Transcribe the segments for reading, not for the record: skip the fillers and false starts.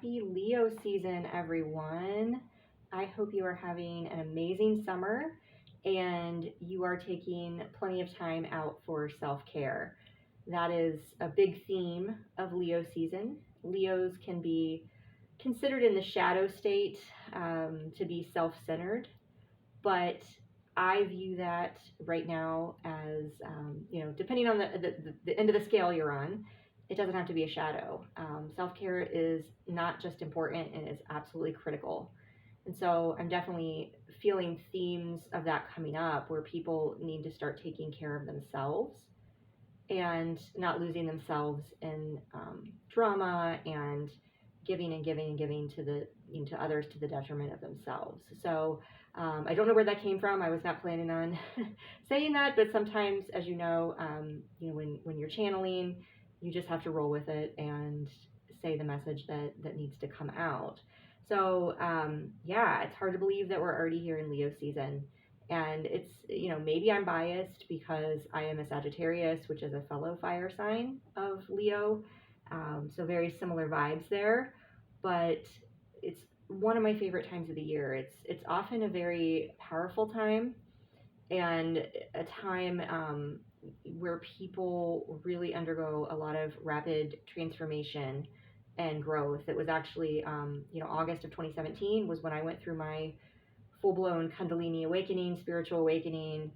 Happy Leo season, everyone. I hope you are having an amazing summer and you are taking plenty of time out for self-care. That is a big theme of Leo season. Leos can be considered in the shadow state, to be self-centered, but I view that right now as, depending on the end of the scale you're on, it doesn't have to be a shadow. Self-care is not just important, and is absolutely critical. And so I'm definitely feeling themes of that coming up where people need to start taking care of themselves and not losing themselves in drama and giving and giving and giving to others to the detriment of themselves. So I don't know where that came from. I was not planning on saying that, but sometimes, as you know, when you're channeling, you just have to roll with it and say the message that needs to come out. So yeah, it's hard to believe that we're already here in Leo season. And it's, maybe I'm biased because I am a Sagittarius, which is a fellow fire sign of Leo. So very similar vibes there, but it's one of my favorite times of the year. It's often a very powerful time, and a time where people really undergo a lot of rapid transformation and growth. It was actually, August of 2017 was when I went through my full-blown Kundalini awakening, spiritual awakening,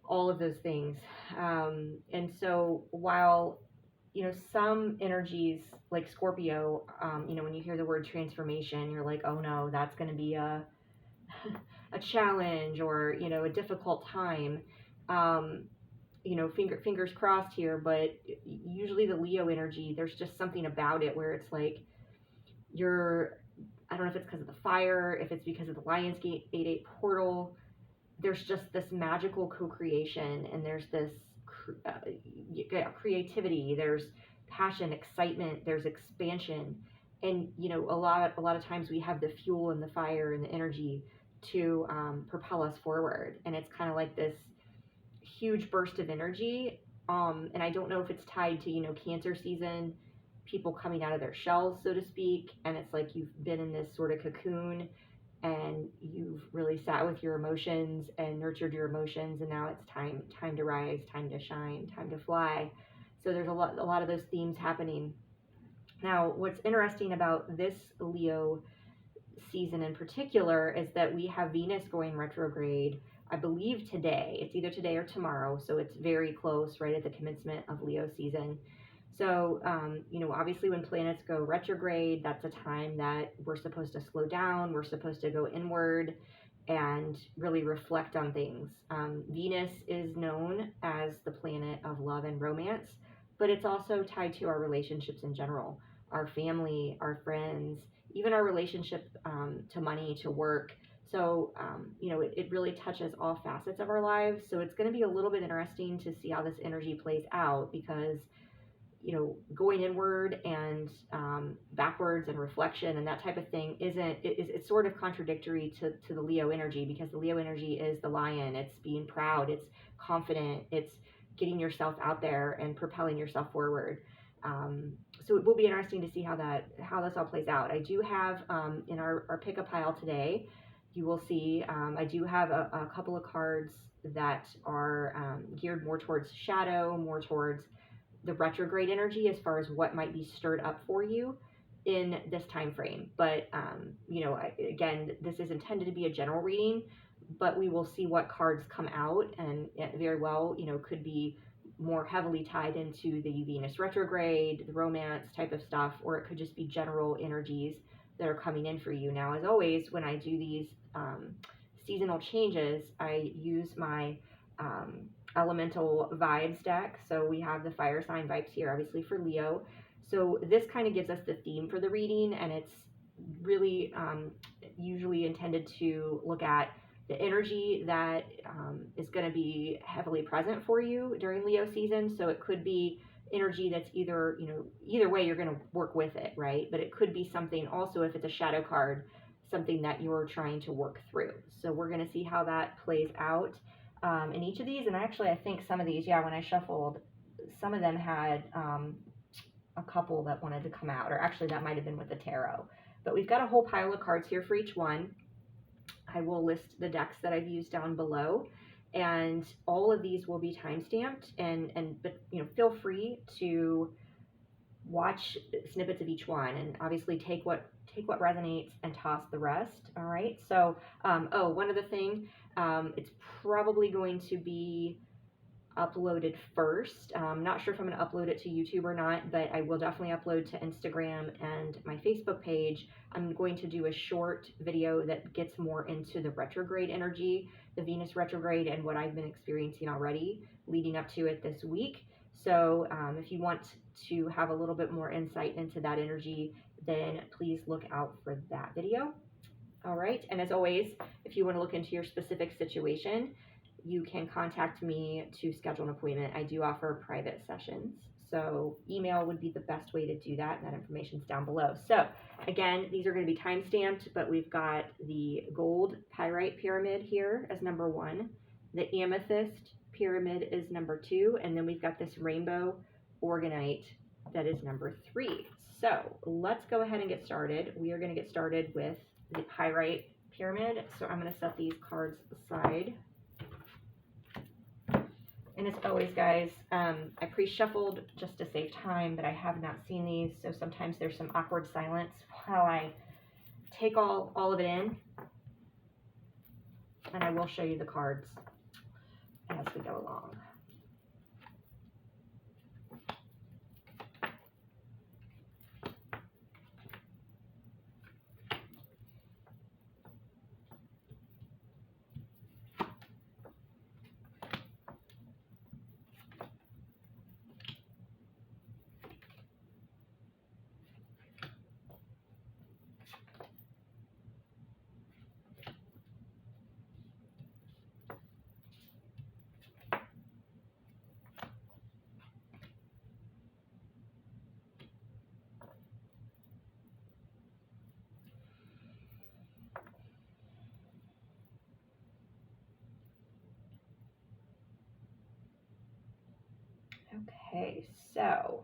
all of those things. And so while, some energies like Scorpio, when you hear the word transformation, you're like, oh no, that's going to be a challenge or, a difficult time. Fingers crossed here, but usually the Leo energy, there's just something about it where it's like I don't know if it's because of the fire, if it's because of the Lionsgate 8/8 portal. There's just this magical co-creation, and there's this creativity, there's passion, excitement, there's expansion, and a lot of times we have the fuel and the fire and the energy to propel us forward, and it's kind of like this huge burst of energy. And I don't know if it's tied to Cancer season, people coming out of their shells, so to speak, and it's like you've been in this sort of cocoon and you've really sat with your emotions and nurtured your emotions, and now it's time to rise, time to shine, time to fly. So there's a lot of those themes happening. Now, what's interesting about this Leo season in particular is that we have Venus going retrograde, I believe today. It's either today or tomorrow, so it's very close, right at the commencement of Leo season. So, obviously when planets go retrograde, that's a time that we're supposed to slow down. We're supposed to go inward and really reflect on things. Venus is known as the planet of love and romance, but it's also tied to our relationships in general, our family, our friends, even our relationship to money, to work. So, it really touches all facets of our lives. So it's going to be a little bit interesting to see how this energy plays out, because going inward and backwards and reflection and that type of thing it's sort of contradictory to the Leo energy, because the Leo energy is the lion. It's being proud, it's confident, it's getting yourself out there and propelling yourself forward. So it will be interesting to see how this all plays out. I do have in our pick-up pile today, you will see I do have a couple of cards that are geared more towards shadow, more towards the retrograde energy, as far as what might be stirred up for you in this time frame. But again, this is intended to be a general reading, but we will see what cards come out, and it very well could be more heavily tied into the Venus retrograde, the romance type of stuff, or it could just be general energies that are coming in for you. Now, as always, when I do these seasonal changes, I use my elemental vibes deck. So we have the fire sign vibes here, obviously, for Leo. So this kind of gives us the theme for the reading, and it's really usually intended to look at the energy that is going to be heavily present for you during Leo season. So it could be energy that's either way you're going to work with it, right? But it could be something also, if it's a shadow card, something that you're trying to work through. So we're going to see how that plays out in each of these. And actually, I think some of these, when I shuffled, some of them had a couple that wanted to come out, or actually that might have been with the tarot. But we've got a whole pile of cards here for each one. I will list the decks that I've used down below, and all of these will be time-stamped, but feel free to watch snippets of each one, and obviously take what resonates and toss the rest. All right. So, one other thing, it's probably going to be uploaded first. I'm not sure if I'm going to upload it to YouTube or not, but I will definitely upload to Instagram and my Facebook page. I'm going to do a short video that gets more into the retrograde energy, the Venus retrograde, and what I've been experiencing already leading up to it this week. So if you want to have a little bit more insight into that energy, then please look out for that video. All right. And as always, if you want to look into your specific situation, you can contact me to schedule an appointment. I do offer private sessions, so email would be the best way to do that, and that information's down below. So again, these are going to be time stamped, but we've got the gold pyrite pyramid here as number 1. The amethyst pyramid is number 2, and then we've got this rainbow organite that is number 3. So let's go ahead and get started. We are going to get started with the pyrite pyramid. So I'm going to set these cards aside. And as always, guys, I pre-shuffled just to save time, but I have not seen these, so sometimes there's some awkward silence while I take all of it in. And I will show you the cards as we go along. Okay, so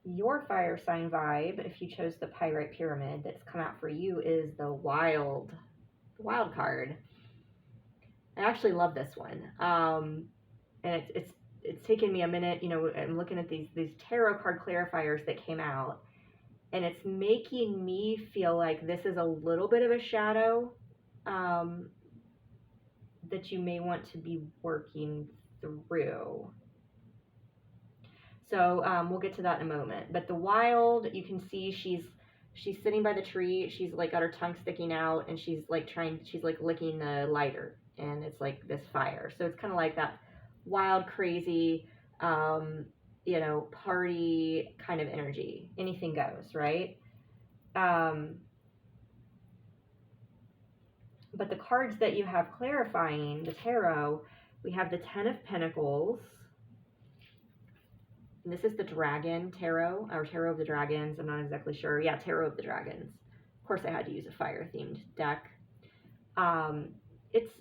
your fire sign vibe, if you chose the pyrite pyramid that's come out for you, is the wild card. I actually love this one, and it's taken me a minute. I'm looking at these tarot card clarifiers that came out, and it's making me feel like this is a little bit of a shadow that you may want to be working through. So we'll get to that in a moment. But the wild, you can see she's sitting by the tree. She's like got her tongue sticking out, and she's like licking the lighter, and it's like this fire. So it's kind of like that wild, crazy, party kind of energy. Anything goes, right? But the cards that you have clarifying the tarot, we have the 10 of Pentacles. And this is the Dragon Tarot, or Tarot of the Dragons. I'm not exactly sure. Yeah, Tarot of the Dragons. Of course, I had to use a fire-themed deck. It's,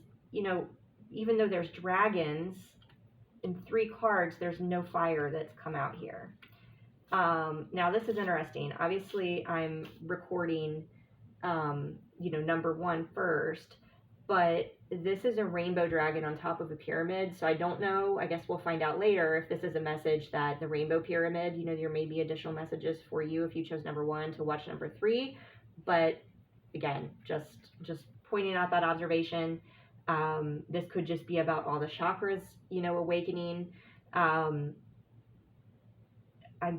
even though there's dragons, in 3 cards, there's no fire that's come out here. Now, this is interesting. Obviously, I'm recording, number 1 first, but this is a rainbow dragon on top of a pyramid, so I don't know. I guess we'll find out later if this is a message that the rainbow pyramid, there may be additional messages for you if you chose number 1 to watch number 3. But again, just pointing out that observation. This could just be about all the chakras, awakening. I'm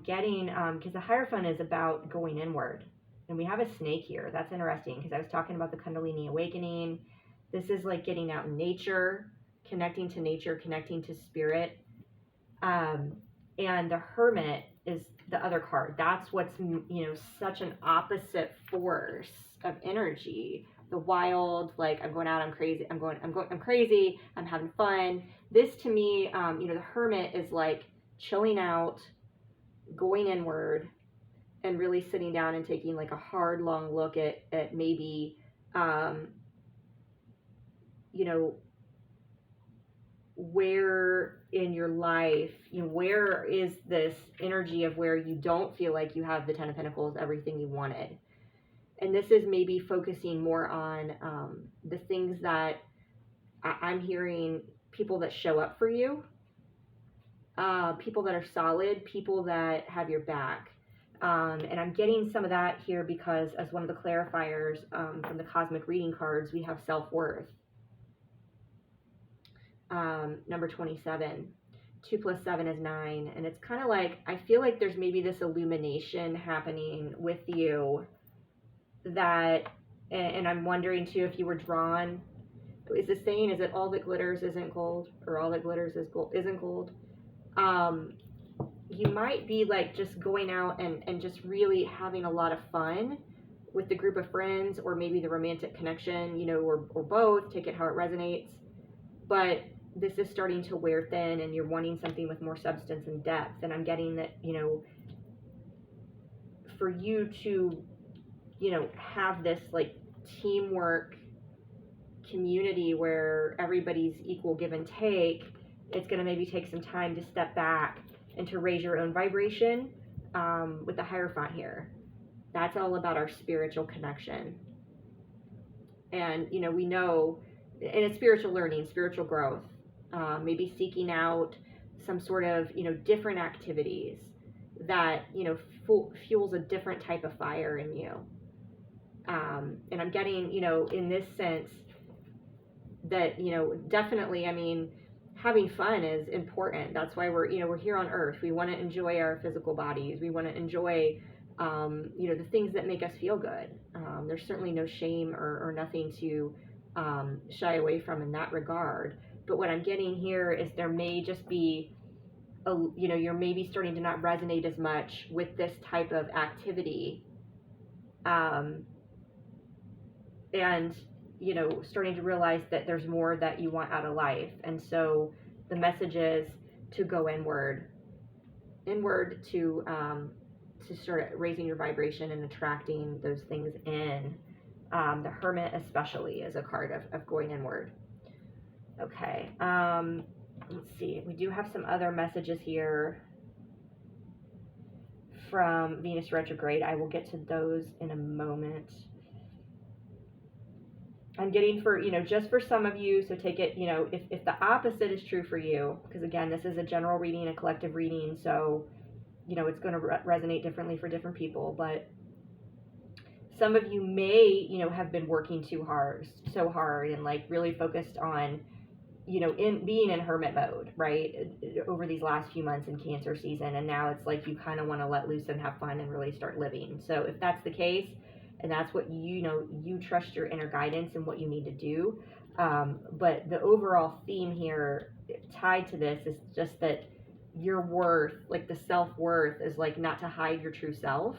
getting, because the Hierophant is about going inward. And we have a snake here. That's interesting, because I was talking about the Kundalini awakening. This is like getting out in nature, connecting to spirit. And the Hermit is the other card. That's what's, such an opposite force of energy. The wild, like, I'm going out, I'm crazy, I'm crazy, I'm having fun. This to me, the Hermit is like chilling out, going inward, and really sitting down and taking like a hard, long look at maybe, where in your life, where is this energy of where you don't feel like you have the Ten of Pentacles, everything you wanted? And this is maybe focusing more on the things that I'm hearing, people that show up for you, people that are solid, people that have your back. And I'm getting some of that here because as one of the clarifiers from the cosmic reading cards, we have self-worth. Number 27. 2 plus 7 is 9. And it's kind of like, I feel like there's maybe this illumination happening with you that, and I'm wondering too if you were drawn. Is this saying, is it all that glitters isn't gold, or all that glitters is gold, isn't gold? You might be like just going out and just really having a lot of fun with the group of friends, or maybe the romantic connection, or both, take it how it resonates. But this is starting to wear thin and you're wanting something with more substance and depth. And I'm getting that, for you to, have this like teamwork community where everybody's equal give and take, it's going to maybe take some time to step back and to raise your own vibration with the Hierophant here. That's all about our spiritual connection. And, we know, and it's spiritual learning, spiritual growth, maybe seeking out some sort of, different activities that, fuels a different type of fire in you. And I'm getting, in this sense that, definitely, I mean, having fun is important. That's why we're here on earth. We want to enjoy our physical bodies. We want to enjoy, the things that make us feel good. There's certainly no shame or nothing to shy away from in that regard. But what I'm getting here is there may just be, you're maybe starting to not resonate as much with this type of activity. And, starting to realize that there's more that you want out of life. And so the message is to go inward to start raising your vibration and attracting those things in. The Hermit especially is a card of going inward. Okay. Let's see. We do have some other messages here from Venus retrograde. I will get to those in a moment. I'm getting for, just for some of you, so take it, if the opposite is true for you, because again, this is a general reading, a collective reading, so, it's going to resonate differently for different people, but some of you may, have been working so hard, and like really focused on, in being in hermit mode, right, over these last few months in Cancer season, and now it's like you kind of want to let loose and have fun and really start living. So if that's the case, and that's what you trust your inner guidance and what you need to do. But the overall theme here tied to this is just that your worth, like the self-worth, is like not to hide your true self.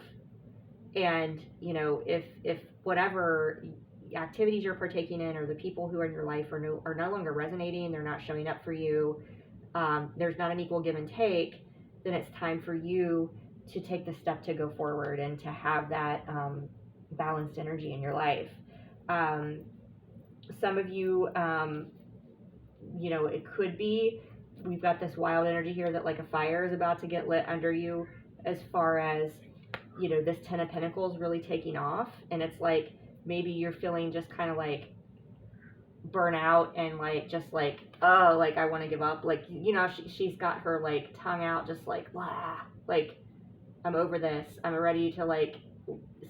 And, if whatever activities you're partaking in or the people who are in your life are no longer resonating, they're not showing up for you, there's not an equal give and take, then it's time for you to take the step to go forward and to have that balanced energy in your life. Some of you, it could be, we've got this wild energy here that like a fire is about to get lit under you, as far as, this Ten of Pentacles really taking off. And it's like, maybe you're feeling just kind of like burnout and like, just like, oh, like I want to give up. Like, she's got her like tongue out, just like, blah, like, I'm over this. I'm ready to like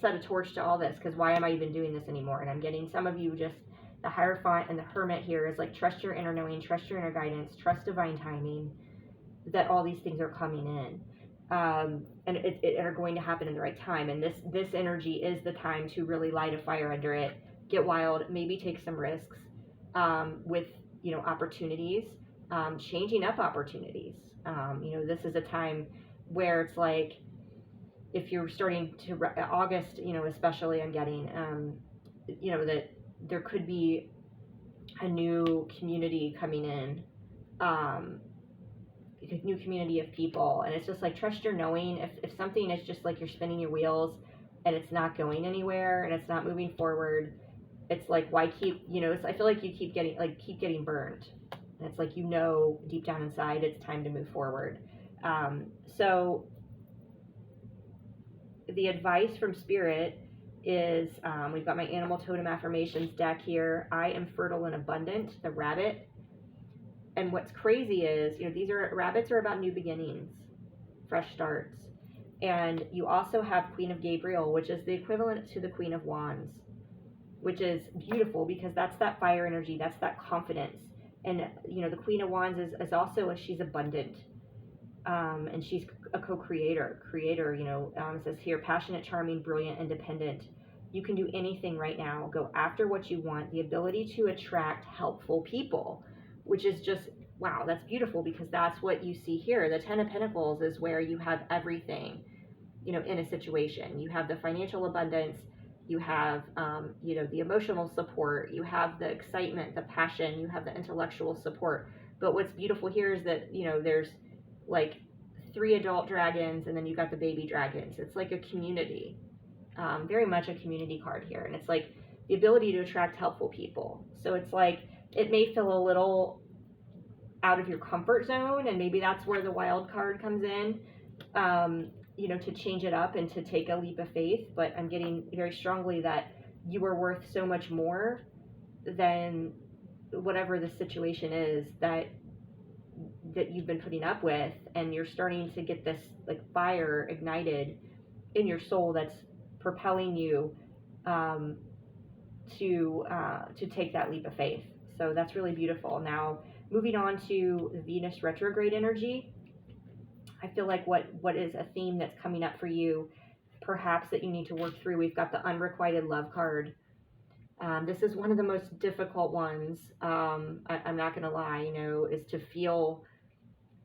set a torch to all this, because why am I even doing this anymore? And I'm getting some of you, just the Hierophant and the Hermit here is like, trust your inner knowing, trust your inner guidance, trust divine timing, that all these things are coming in, and it are going to happen in the right time. And this energy is the time to really light a fire under it, get wild, maybe take some risks with opportunities, changing up opportunities. This is a time where it's like, if you're starting to August, especially, I'm getting, that there could be a new community coming in, a new community of people, and it's just like, trust your knowing. If something is just like you're spinning your wheels and it's not going anywhere and it's not moving forward, it's like, why keep, I feel like you keep getting burned. And it's like, you know, deep down inside, it's time to move forward. So the advice from Spirit is, we've got my Animal Totem Affirmations deck here. I am fertile and abundant, the rabbit. And what's crazy is, you know, rabbits are about new beginnings, fresh starts. And you also have Queen of Gabriel, which is the equivalent to the Queen of Wands, which is beautiful because that's that fire energy, that's that confidence. And, you know, the Queen of Wands is also, she's abundant. And she's a creator, you know, it says here, passionate, charming, brilliant, independent. You can do anything right now. Go after what you want. The ability to attract helpful people, which is just, wow, that's beautiful because that's what you see here. The 10 of Pentacles is where you have everything, you know, in a situation. You have the financial abundance, you have, you know, the emotional support, you have the excitement, the passion, you have the intellectual support. But what's beautiful here is that, you know, there's like 3 adult dragons and then you got the baby dragons. It's like a community, very much a community card here. And it's like the ability to attract helpful people. So it's like, it may feel a little out of your comfort zone, and maybe that's where the wild card comes in, you know, to change it up and to take a leap of faith. But I'm getting very strongly that you are worth so much more than whatever the situation is that you've been putting up with, and you're starting to get this like fire ignited in your soul that's propelling you to take that leap of faith. So that's really beautiful. Now, moving on to Venus retrograde energy, I feel like what is a theme that's coming up for you, perhaps that you need to work through. We've got the unrequited love card. This is one of the most difficult ones. I'm not going to lie, you know, is to feel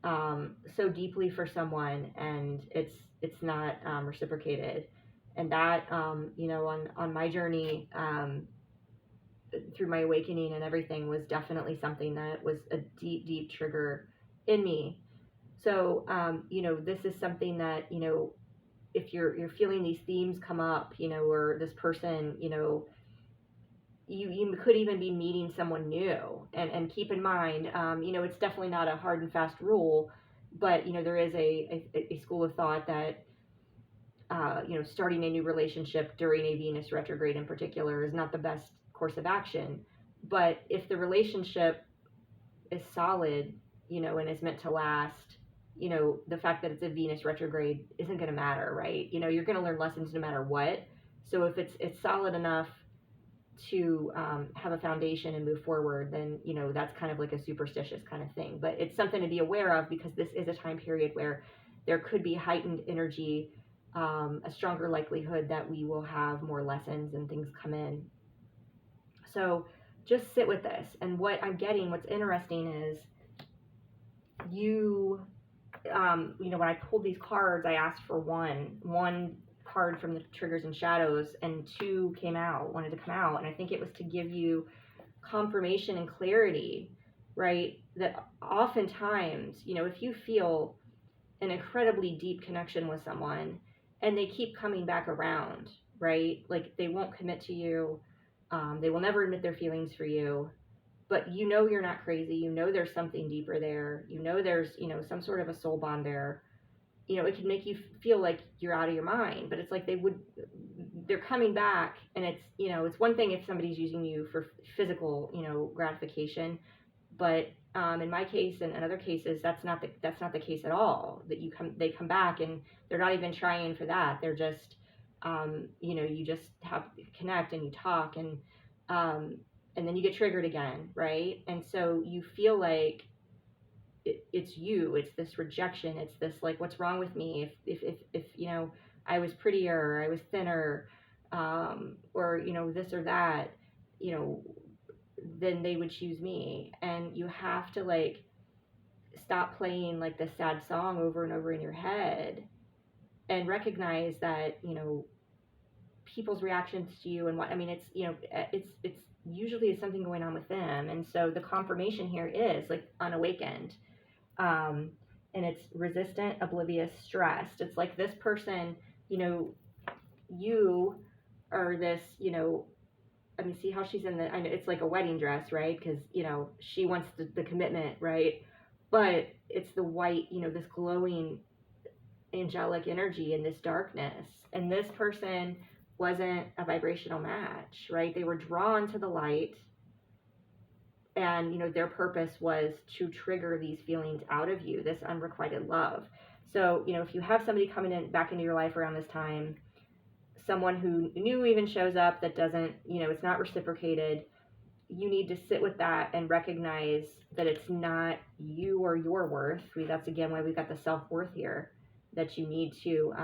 so deeply for someone and it's not reciprocated. And that, you know, on my journey, through my awakening and everything, was definitely something that was a deep trigger in me. So, you know, this is something that, you know, if you're feeling these themes come up, you know, or this person, you know, you could even be meeting someone new. And keep in mind, you know, it's definitely not a hard and fast rule, but, you know, there is a school of thought that, you know, starting a new relationship during a Venus retrograde in particular is not the best course of action. But if the relationship is solid, you know, and is meant to last, you know, the fact that it's a Venus retrograde isn't going to matter, right? You know, you're going to learn lessons no matter what. So if it's solid enough to have a foundation and move forward, then, you know, that's kind of like a superstitious kind of thing. But it's something to be aware of because this is a time period where there could be heightened energy, a stronger likelihood that we will have more lessons and things come in. So just sit with this. And what I'm getting, what's interesting is you know, when I pulled these cards, I asked for one card from the triggers and shadows, and 2 wanted to come out. And I think it was to give you confirmation and clarity, right? That oftentimes, you know, if you feel an incredibly deep connection with someone and they keep coming back around, right? Like they won't commit to you. They will never admit their feelings for you, but you know you're not crazy. You know there's something deeper there. You know there's, you know, some sort of a soul bond there. You know, it can make you feel like you're out of your mind, but it's like they're coming back, and it's, you know, it's one thing if somebody's using you for physical, you know, gratification, but in my case and in other cases, that's not the case at all. That they come back and they're not even trying for that. They're just, you know, you just have to connect and you talk and then you get triggered again, right? And so you feel like it's this rejection. It's this like, what's wrong with me? If you know, I was prettier, or I was thinner, or, you know, this or that, you know, then they would choose me. And you have to like stop playing like this sad song over and over in your head and recognize that, you know, people's reactions to you and what, I mean, it's, you know, it's usually something going on with them. And so the confirmation here is like unawakened. And it's resistant, oblivious, stressed. It's like this person, you know, you are this, you know, I mean, see how she's in the, I know it's like a wedding dress, right? Because, she wants the commitment, right? But it's the white, this glowing angelic energy in this darkness. And this person wasn't a vibrational match, right? They were drawn to the light, and their purpose was to trigger these feelings out of you, this unrequited love. So if you have somebody coming in back into your life around this time, someone who new even shows up that doesn't, it's not reciprocated, you need to sit with that and recognize that it's not you or your worth. That's again why we've got the self-worth here, that you need to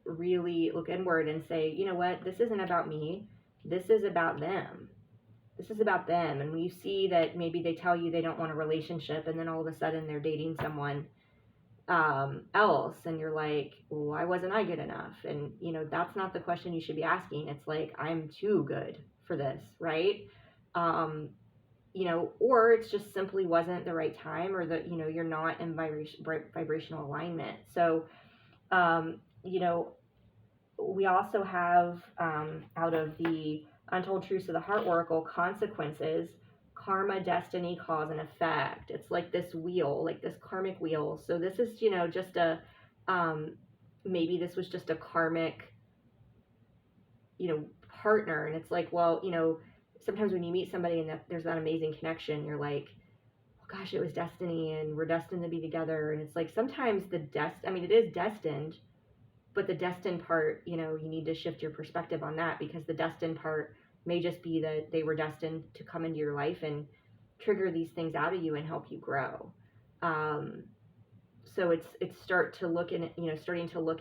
really look inward and say, you know what, this isn't about me, this is about them. This is about them. And when you see that maybe they tell you they don't want a relationship, and then all of a sudden they're dating someone else, and you're like, why wasn't I good enough? And that's not the question you should be asking. It's like, I'm too good for this, right? Or it's just simply wasn't the right time, or that you're not in vibrational alignment. So we also have out of the Untold Truths of the Heart Oracle, consequences, karma, destiny, cause, and effect. It's like this wheel, like this karmic wheel. So this is, just a, maybe this was just a karmic, partner. And it's like, well, sometimes when you meet somebody and there's that amazing connection, you're like, oh gosh, it was destiny and we're destined to be together. And it's like, sometimes it is destined, but the destined part, you need to shift your perspective on that, because the destined part may just be that they were destined to come into your life and trigger these things out of you and help you grow. So it's starting to look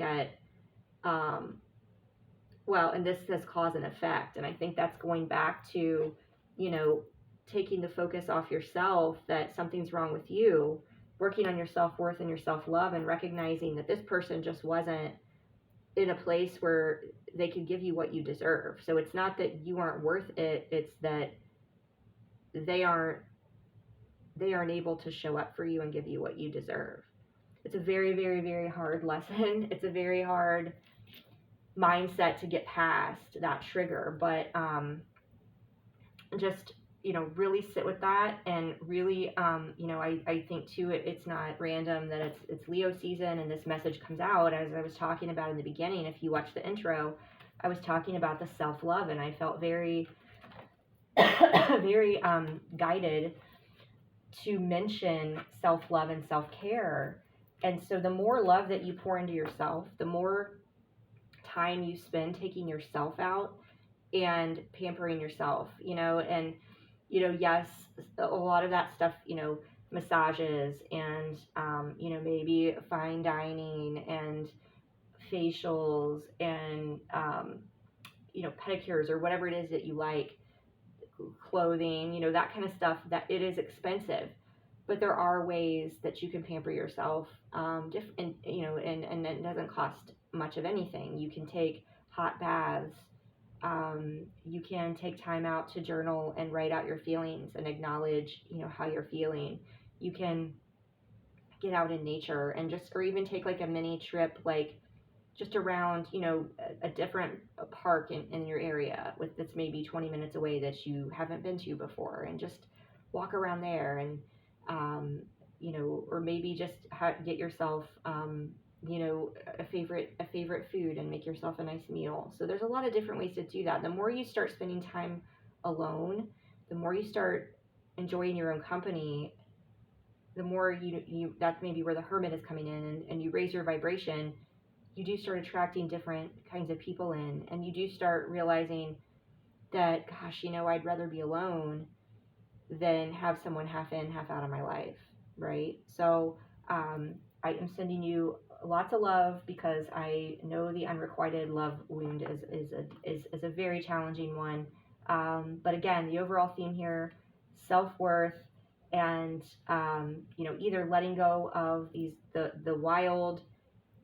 at, and this says cause and effect. And I think that's going back to, taking the focus off yourself, that something's wrong with you, working on your self-worth and your self-love, and recognizing that this person just wasn't in a place where they could give you what you deserve. So it's not that you aren't worth it, it's that they aren't able to show up for you and give you what you deserve. It's a very, very, very hard lesson. It's a very hard mindset to get past that trigger, but just really sit with that, and really I think too, it's not random that it's Leo season and this message comes out. As I was talking about in the beginning, if you watch the intro, I was talking about the self-love, and I felt very very guided to mention self-love and self-care. And so the more love that you pour into yourself, the more time you spend taking yourself out and pampering yourself, and yes, a lot of that stuff, massages and maybe fine dining and facials and pedicures or whatever it is that you like, clothing, that kind of stuff, that it is expensive. But there are ways that you can pamper yourself, and it doesn't cost much of anything. You can take hot baths. You can take time out to journal and write out your feelings and acknowledge, how you're feeling. You can get out in nature and or even take like a mini trip, like just around, a different park in your area that's maybe 20 minutes away that you haven't been to before, and just walk around there, and, or maybe just get yourself, a favorite food and make yourself a nice meal. So there's a lot of different ways to do that. The more you start spending time alone, the more you start enjoying your own company, the more you that's maybe where the hermit is coming in, and you raise your vibration, you do start attracting different kinds of people in, and you do start realizing that, gosh, I'd rather be alone than have someone half in, half out of my life, right? So I am sending you lots of love, because I know the unrequited love wound is a very challenging one. But again, the overall theme here, self-worth, and either letting go of the wild,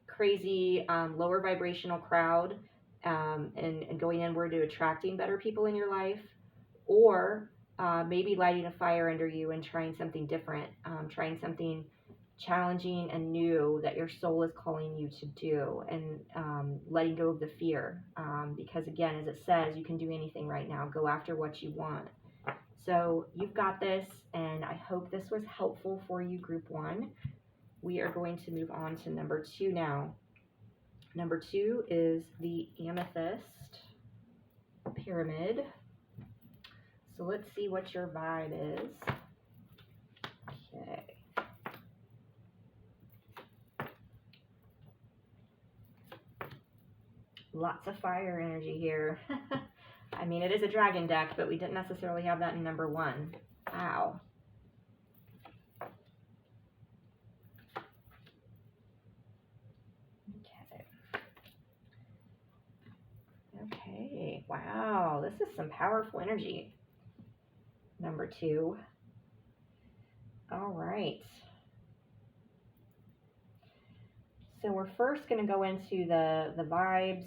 crazy, lower vibrational crowd, and going inward to attracting better people in your life, or maybe lighting a fire under you and trying something different, trying something challenging and new that your soul is calling you to do, and letting go of the fear. Because again, as it says, you can do anything right now. Go after what you want. So you've got this, and I hope this was helpful for you, group 1. We are going to move on to number 2 now. Number 2 is the Amethyst Pyramid. So let's see what your vibe is. Okay. Lots of fire energy here. I mean, it is a dragon deck, but we didn't necessarily have that in number 1. Wow. Okay. Okay. Wow. This is some powerful energy. Number 2. All right. So we're first going to go into the vibes,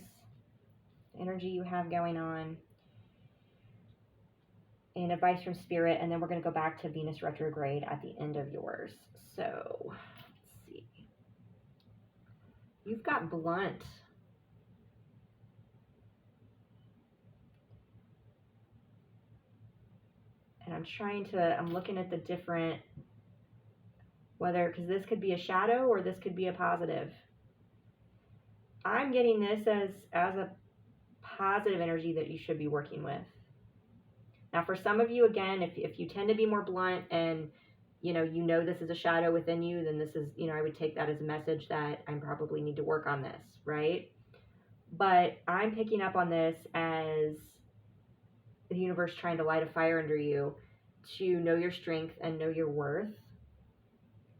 energy you have going on, and advice from Spirit, and then we're going to go back to Venus retrograde at the end of yours. So, let's see. You've got blunt. And I'm looking at the different, because this could be a shadow or this could be a positive. I'm getting this as a positive energy that you should be working with. Now, for some of you, again, if you tend to be more blunt and, you know this is a shadow within you, then this is, I would take that as a message that I probably need to work on this, right? But I'm picking up on this as the universe trying to light a fire under you to know your strength and know your worth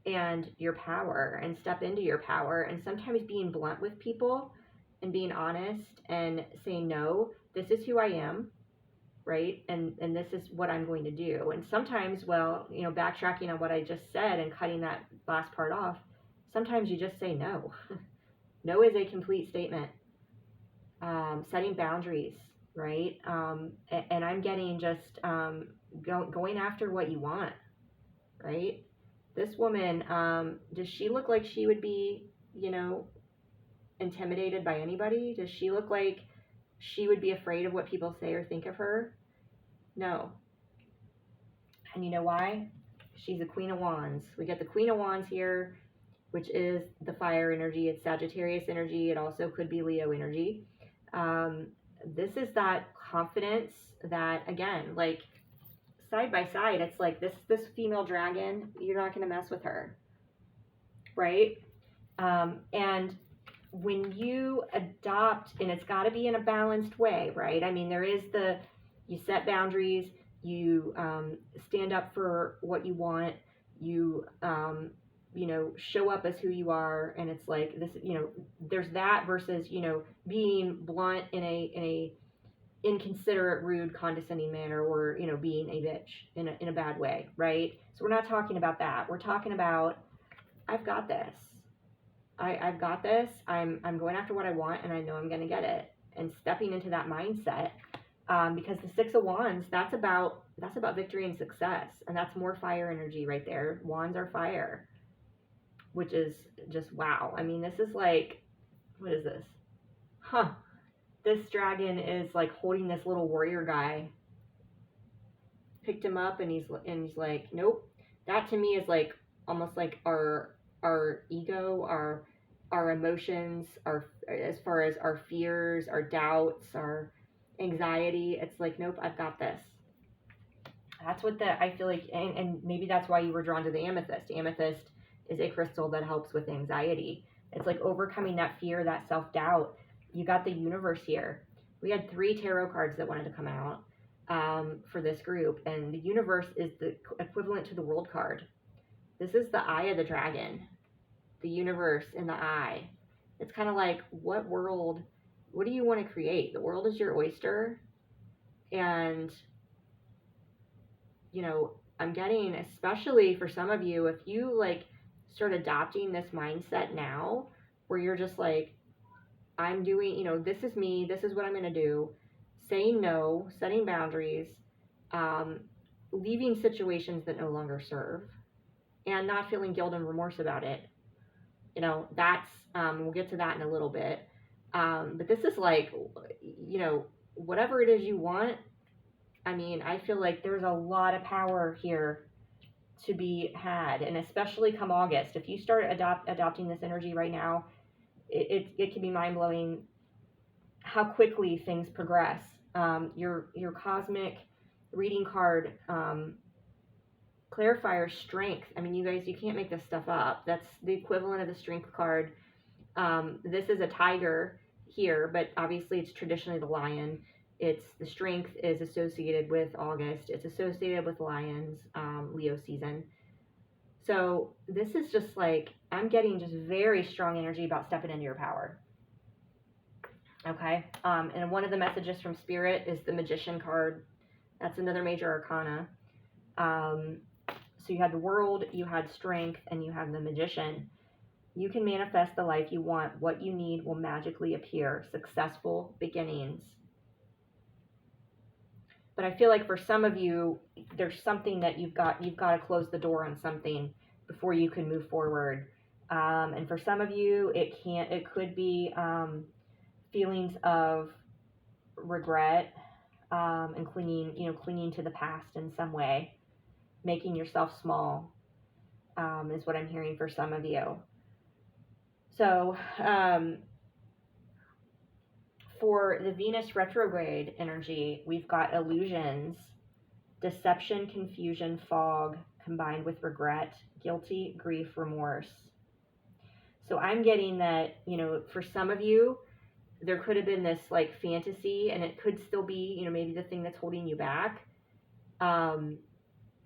and your power and step into your power. And sometimes being blunt with people and being honest and saying, no, this is who I am. Right? And this is what I'm going to do. And sometimes, backtracking on what I just said and cutting that last part off, sometimes you just say no. No is a complete statement. Setting boundaries, right? And I'm getting just going after what you want, right? This woman, does she look like she would be, intimidated by anybody? Does she look like she would be afraid of what people say or think of her? No. And you know why? She's a Queen of Wands. We get the Queen of Wands here, which is the fire energy. It's Sagittarius energy. It also could be Leo energy. This is that confidence that, again, like side by side, it's like this female dragon, you're not going to mess with her. Right? And when you adopt, and it's got to be in a balanced way, right? I mean, there is you set boundaries, you stand up for what you want, you, show up as who you are, and it's like this, there's that versus, being blunt in a inconsiderate, rude, condescending manner, or, being a bitch in a bad way, right? So we're not talking about that. We're talking about, I've got this. I've got this. I'm going after what I want, and I know I'm going to get it. And stepping into that mindset, because the Six of Wands, that's about victory and success, and that's more fire energy right there. Wands are fire, which is just wow. I mean, this is like, what is this? This dragon is like holding this little warrior guy. Picked him up, and he's like, nope. That to me is like almost like our ego, our emotions, as far as our fears, our doubts, our anxiety. It's like, nope, I've got this. That's what I feel like, and maybe that's why you were drawn to the amethyst. Amethyst is a crystal that helps with anxiety. It's like overcoming that fear, that self-doubt. You got the universe here. We had 3 tarot cards that wanted to come out for this group, and the universe is the equivalent to the world card. This is the eye of the dragon, the universe in the eye. It's kind of like, what do you want to create? The world is your oyster. And, I'm getting, especially for some of you, if you like start adopting this mindset now, where you're just like, I'm doing, this is me, this is what I'm going to do, saying no, setting boundaries, leaving situations that no longer serve, and not feeling guilt and remorse about it. That's, we'll get to that in a little bit. But this is like, whatever it is you want. I mean, I feel like there's a lot of power here to be had, and especially come August, if you start adopting this energy right now, it can be mind blowing how quickly things progress. Your cosmic reading card, clarifier strength. I mean, you guys, you can't make this stuff up. That's the equivalent of the strength card. This is a tiger here, but obviously it's traditionally the lion. It's the strength is associated with August. It's associated with lions, Leo season. So this is just like, I'm getting just very strong energy about stepping into your power. Okay. And one of the messages from Spirit is the Magician card. That's another major arcana. So you had the World, you had Strength, and you have the Magician. You can manifest the life you want. What you need will magically appear. Successful beginnings. But I feel like for some of you, there's something that you've got to close the door on something before you can move forward. And for some of you, it could be feelings of regret, and clinging to the past in some way, making yourself small, is what I'm hearing for some of you. So, for the Venus retrograde energy, we've got illusions, deception, confusion, fog, combined with regret, guilty, grief, remorse. So I'm getting that, for some of you, there could have been this like fantasy, and it could still be, maybe the thing that's holding you back,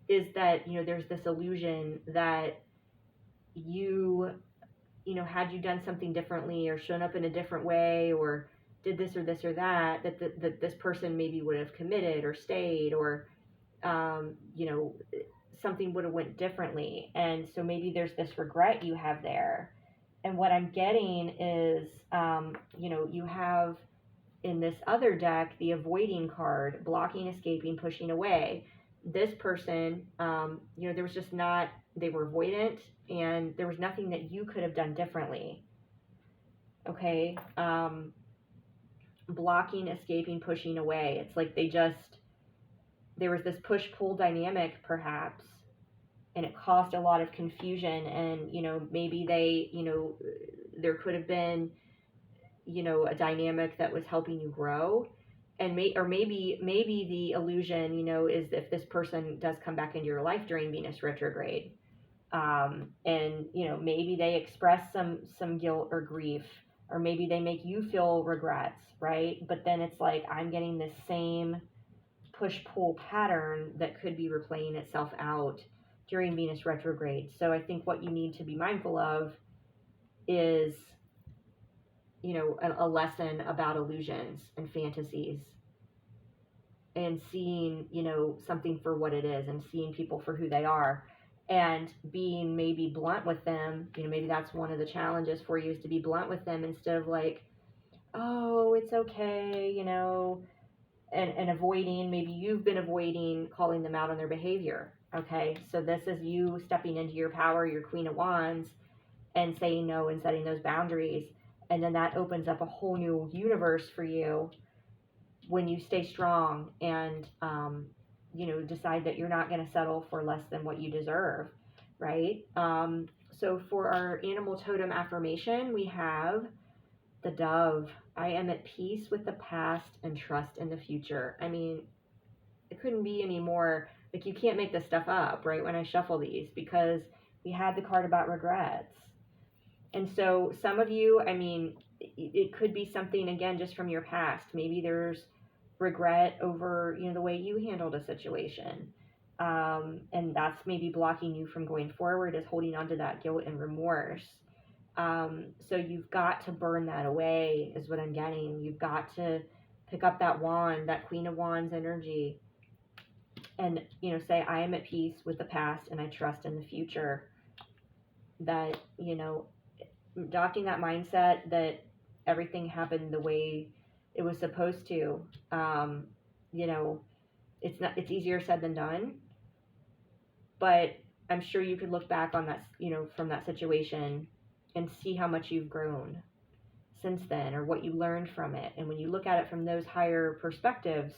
is that, there's this illusion that had you done something differently or shown up in a different way or did this or this or that this person maybe would have committed or stayed, or, something would have went differently. And so maybe there's this regret you have there. And what I'm getting is, you have in this other deck, the avoiding card, blocking, escaping, pushing away. This person, there was just not, they were avoidant, and there was nothing that you could have done differently. Okay. Blocking, escaping, pushing away. It's like there was this push-pull dynamic perhaps, and it caused a lot of confusion. And, maybe there could have been, a dynamic that was helping you grow. And maybe the illusion, is if this person does come back into your life during Venus retrograde, and, maybe they express some guilt or grief, or maybe they make you feel regrets, right? But then it's like, I'm getting this same push-pull pattern that could be replaying itself out during Venus retrograde. So I think what you need to be mindful of is, a lesson about illusions and fantasies, and seeing, something for what it is, and seeing people for who they are, and being maybe blunt with them. Maybe that's one of the challenges for you, is to be blunt with them instead of like, oh, it's okay, and avoiding, maybe you've been avoiding calling them out on their behavior. Okay, so this is you stepping into your power, your Queen of Wands, and saying no and setting those boundaries. And then that opens up a whole new universe for you when you stay strong and, decide that you're not going to settle for less than what you deserve, right? So for our animal totem affirmation, we have the dove. I am at peace with the past and trust in the future. I mean, it couldn't be any more, like, you can't make this stuff up, right, when I shuffle these, because we had the card about regrets. And so some of you, I mean, it could be something, again, just from your past. Maybe there's regret over, the way you handled a situation. And that's maybe blocking you from going forward, is holding on to that guilt and remorse. So you've got to burn that away, is what I'm getting. You've got to pick up that wand, that Queen of Wands energy, and, say, I am at peace with the past and I trust in the future. That, adopting that mindset that everything happened the way it was supposed to. It's easier said than done, but I'm sure you could look back on that, from that situation and see how much you've grown since then, or what you learned from it. And when you look at it from those higher perspectives,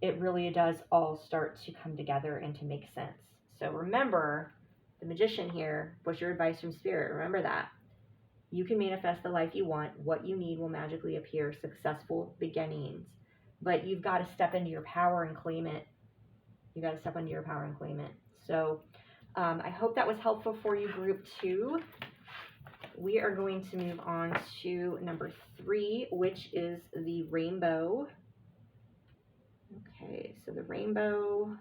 it really does all start to come together and to make sense. So remember, the magician here was your advice from spirit. Remember that. You can manifest the life you want. What you need will magically appear. Successful beginnings. But you've got to step into your power and claim it. You got to step into your power and claim it. So I hope that was helpful for you, group 2. We are going to move on to number 3, which is the rainbow. Okay, so the rainbow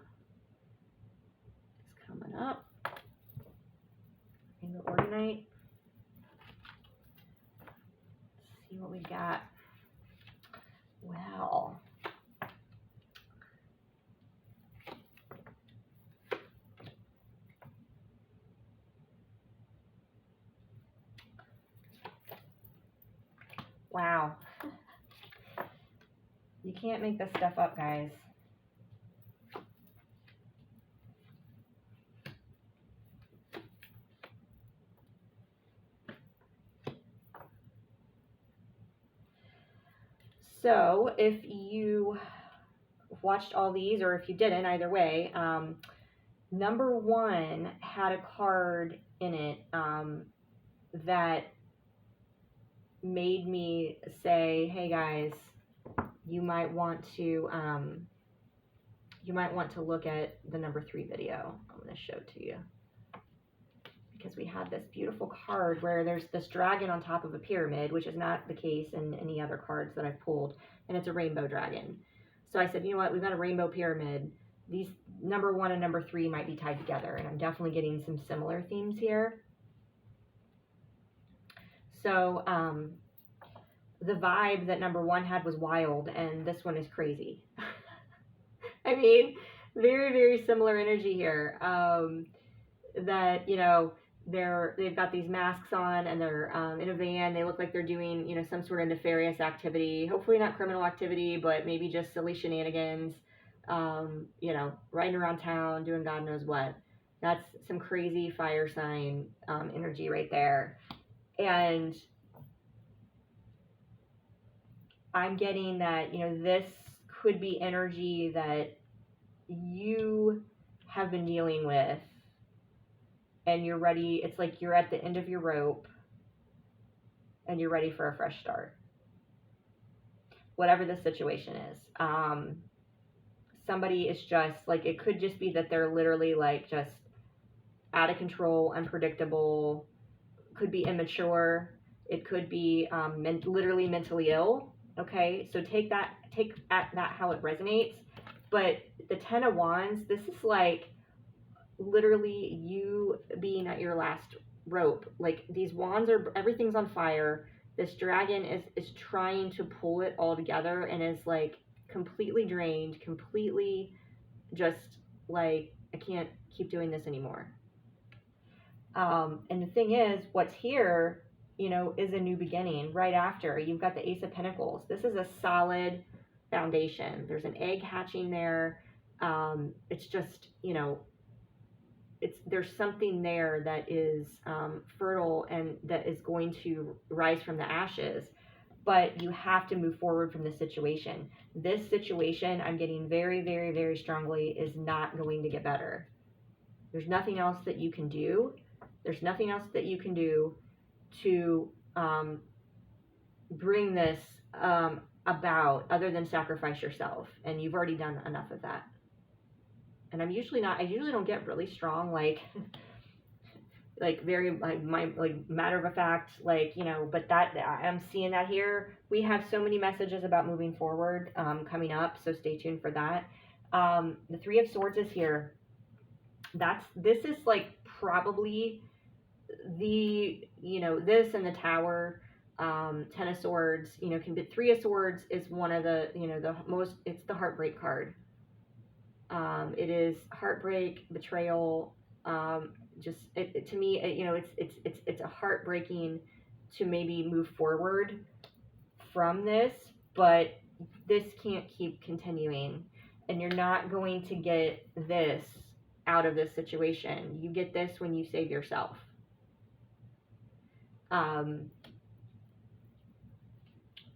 is coming up. Rainbow Orgonite. Let's see what we got. Well, wow. You can't make this stuff up, guys. So if you watched all these, or if you didn't, either way, number 1 had a card in it that made me say, hey guys, you might want to look at the number 3 video. I'm going to show it to you, because we had this beautiful card where there's this dragon on top of a pyramid, which is not the case in any other cards that I've pulled, and it's a rainbow dragon. So I said, you know what, we've got a rainbow pyramid. These number 1 and number 3 might be tied together, and I'm definitely getting some similar themes here. So the vibe that number 1 had was wild, and this one is crazy. I mean, very, very similar energy here. That, they've got these masks on, and they're in a van. They look like they're doing, some sort of nefarious activity. Hopefully not criminal activity, but maybe just silly shenanigans. Riding around town, doing God knows what. That's some crazy fire sign energy right there. And I'm getting that, this could be energy that you have been dealing with, and you're ready. It's like you're at the end of your rope and you're ready for a fresh start. Whatever the situation is. Somebody is just like, it could just be that they're literally like just out of control, unpredictable, could be immature. It could be literally mentally ill. Okay, so take that how it resonates. But the 10 of Wands, this is like literally you being at your last rope. Like, these wands everything's on fire. This dragon is trying to pull it all together, and is like completely drained, completely just like, I can't keep doing this anymore. And the thing is, what's here, is a new beginning. Right after, you've got the Ace of Pentacles. This is a solid foundation. There's an egg hatching there. It's just, there's something there that is fertile, and that is going to rise from the ashes. But you have to move forward from this situation. This situation, I'm getting very, very, very strongly, is not going to get better. There's nothing else that you can do. There's nothing else that you can do to bring this about, other than sacrifice yourself. And you've already done enough of that. And I usually don't get really strong, like very, matter of fact, but that, I'm seeing that here. We have so many messages about moving forward coming up, so stay tuned for that. The 3 of Swords is here. This is like probably the, this and the Tower, 10 of Swords, can be 3 of Swords is one of the, the most, it's the heartbreak card. It is heartbreak, betrayal, to me, it's a heartbreaking to maybe move forward from this, but this can't keep continuing, and you're not going to get this out of this situation. You get this when you save yourself.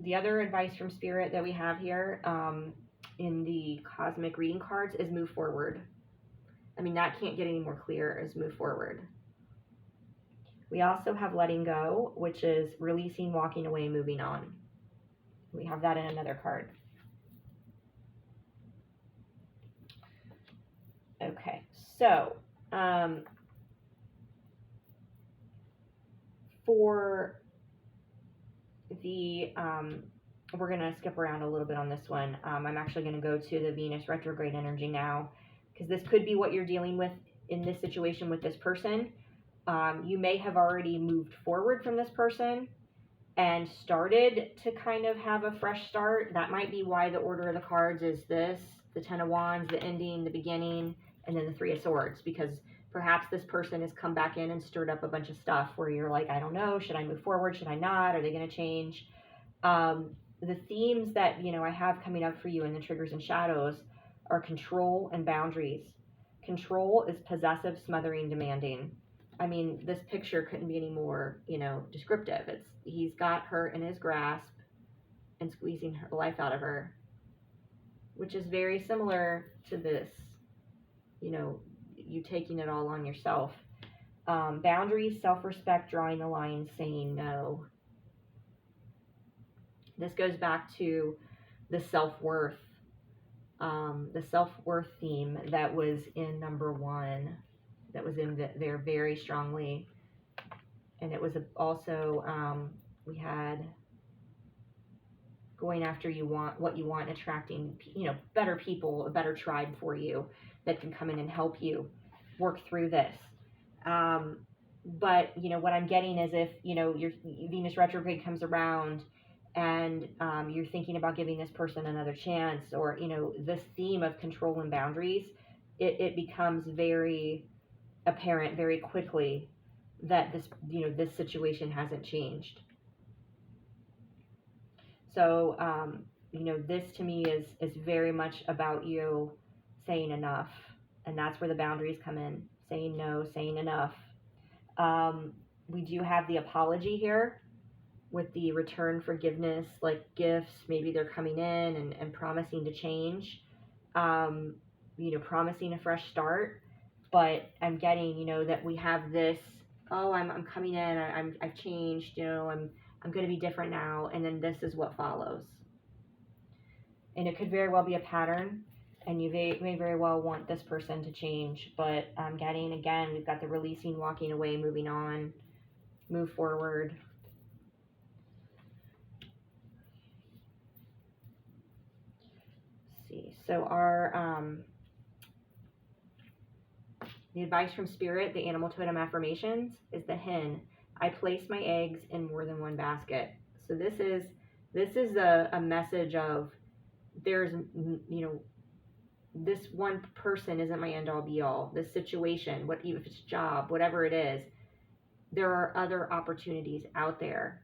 The other advice from Spirit that we have here in the cosmic reading cards is move forward. I mean, that can't get any more clear as move forward. We also have letting go, which is releasing, walking away, moving on. We have that in another card. Okay, so for the, we're going to skip around a little bit on this one. I'm actually going to go to the Venus retrograde energy now, because this could be what you're dealing with in this situation with this person. You may have already moved forward from this person and started to kind of have a fresh start. That might be why the order of the cards is this, the Ten of Wands, the ending, the beginning, and then the Three of Swords, because perhaps this person has come back in and stirred up a bunch of stuff where you're like, I don't know, should I move forward? Should I not? Are they going to change? The themes that, you know, I have coming up for you in the triggers and shadows are control and boundaries. Control is possessive, smothering, demanding. I mean, this picture couldn't be any more, you know, descriptive. He's got her in his grasp and squeezing her life out of her, which is very similar to this, you know, you taking it all on yourself. Boundaries, self-respect, drawing the line, saying no. This goes back to the self-worth theme that was in number 1, that was in there very strongly. And it was also, we had going after what you want, attracting, you know, better people, a better tribe for you that can come in and help you work through this. But, you know, what I'm getting is if, you know, your Venus retrograde comes around and you're thinking about giving this person another chance, or, you know, this theme of control and boundaries, it becomes very apparent very quickly that this, you know, this situation hasn't changed. So, you know, this to me is very much about you saying enough, and that's where the boundaries come in, saying no, saying enough. We do have the apology here with the return forgiveness, like gifts. Maybe they're coming in and promising to change, you know, promising a fresh start. But I'm getting, you know, that we have this, oh, I'm coming in, I've changed, you know, I'm going to be different now, and then this is what follows. And it could very well be a pattern, and you may very well want this person to change, but I'm getting, again, we've got the releasing, walking away, moving on, move forward. Let's see, so our, the advice from Spirit, the animal totem affirmations, is the hen. I place my eggs in more than one basket. So this is a message of, there's, you know, this one person isn't my end all be all. This situation, even if it's a job, whatever it is, there are other opportunities out there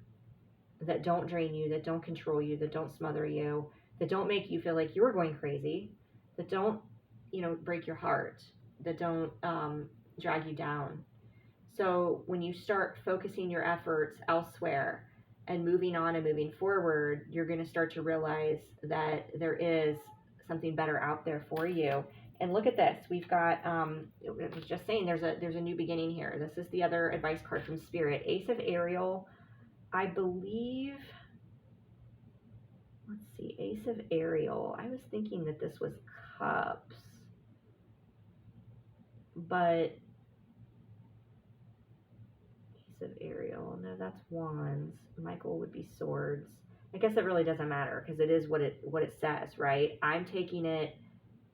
that don't drain you, that don't control you, that don't smother you, that don't make you feel like you're going crazy, that don't, you know, break your heart, that don't drag you down. So when you start focusing your efforts elsewhere and moving on and moving forward, you're going to start to realize that there is something better out there for you. And look at this. We've got, I was just saying, there's a new beginning here. This is the other advice card from Spirit. Ace of Ariel, I believe, let's see, Ace of Ariel. I was thinking that this was Cups, but Ace of Ariel, no, that's Wands. Michael would be Swords. I guess it really doesn't matter because it is what it says, right? I'm taking it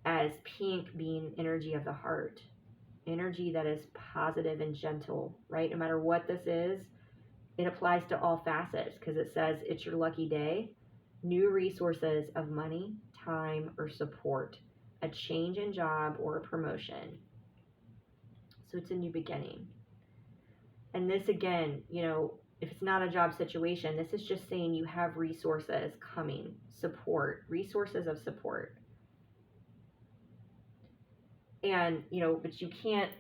as pink being energy of the heart, energy that is positive and gentle, right? No matter what this is, it applies to all facets because it says it's your lucky day, new resources of money, time, or support, a change in job or a promotion. So it's a new beginning. And this, again, you know, if it's not a job situation, this is just saying you have resources coming, support, resources of support. And, but you can't,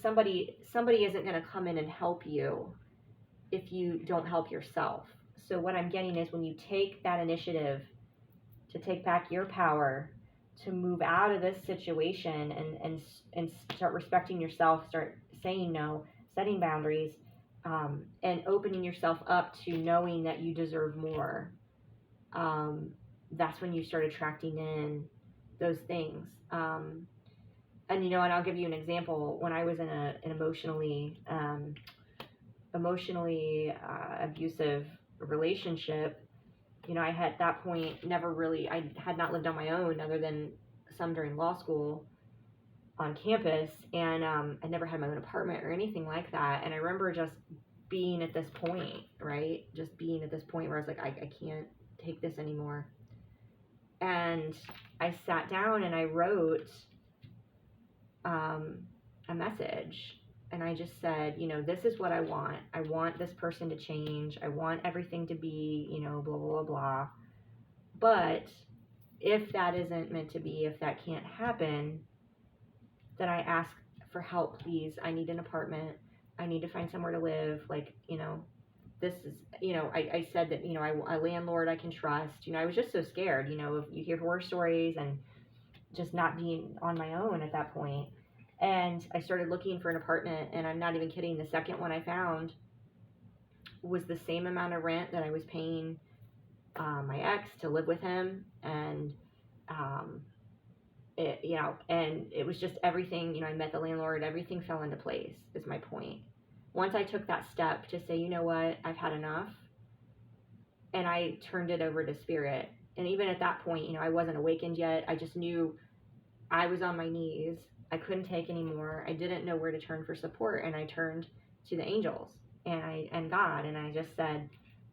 somebody isn't going to come in and help you if you don't help yourself. So what I'm getting is when you take that initiative to take back your power, to move out of this situation and start respecting yourself, start saying no, setting boundaries, and opening yourself up to knowing that you deserve more. That's when you start attracting in those things. And I'll give you an example. When I was in an emotionally abusive relationship, I had at that point I had not lived on my own other than some during law school on campus, and I never had my own apartment or anything like that. And I remember just being at this point, right? Just being at this point where I was like, I can't take this anymore. And I sat down and I wrote a message, and I just said, this is what I want. I want this person to change. I want everything to be, blah, blah, blah, blah. But if that isn't meant to be, if that can't happen, then I ask for help, please. I need an apartment. I need to find somewhere to live. Like, this is, I said that, a landlord I can trust. I was just so scared, if you hear horror stories and just not being on my own at that point. And I started looking for an apartment, and I'm not even kidding. The second one I found was the same amount of rent that I was paying my ex to live with him. And, and it was just everything, I met the landlord, everything fell into place, is my point. Once I took that step to say, you know what, I've had enough, and I turned it over to spirit. And even at that point, I wasn't awakened yet. I just knew I was on my knees. I couldn't take anymore. I didn't know where to turn for support, and I turned to the angels and God, and I just said,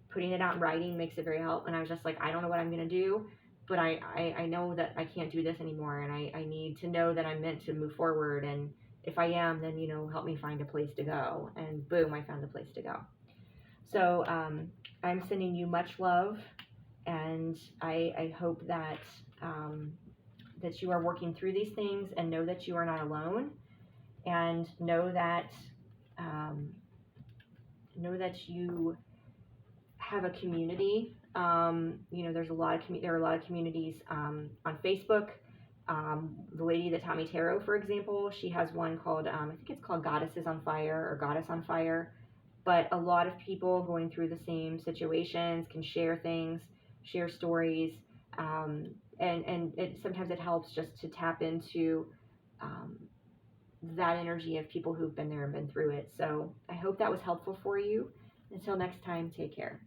putting it out in writing makes it very helpful. And I was just like, I don't know what I'm gonna do, but I know that I can't do this anymore, and I need to know that I'm meant to move forward. And if I am, then help me find a place to go. And boom, I found a place to go. So I'm sending you much love, and I hope that that you are working through these things, and know that you are not alone, and know that you have a community. There's there are a lot of communities on Facebook. The lady that taught me tarot, for example, she has one called I think it's called Goddesses on Fire or Goddess on Fire. But a lot of people going through the same situations can share things, share stories. And sometimes it helps just to tap into that energy of people who've been there and been through it. So I hope that was helpful for you. Until next time, take care.